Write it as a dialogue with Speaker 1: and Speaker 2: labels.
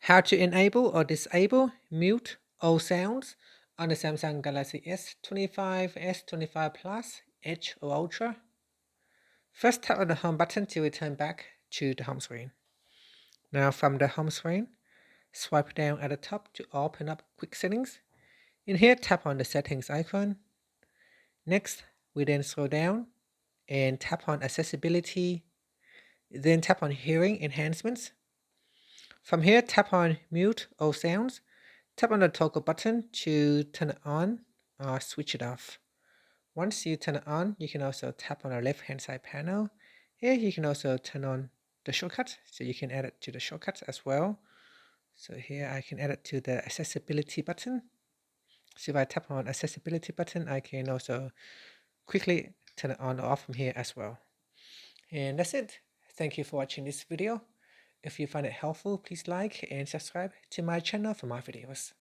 Speaker 1: How to enable or disable mute all sounds on the Samsung Galaxy S25, S25 Plus, Edge or Ultra. First, tap on the home button to return back to the home screen. Now from the home screen, swipe down at the top to open up quick settings. In here, tap on the settings icon. Next, we then scroll down and tap on accessibility, then tap on hearing enhancements. From here, tap on mute all sounds. Tap on the toggle button to turn it on or switch it off. Once you turn it on, you can also tap on the left hand side panel. Here you can also turn on the shortcuts, so you can add it to the shortcuts as well. So here I can add it to the accessibility button. So if I tap on accessibility button, I can also quickly turn it on or off from here as well. And that's it. Thank you for watching this video. If you find it helpful, please like and subscribe to my channel for more videos.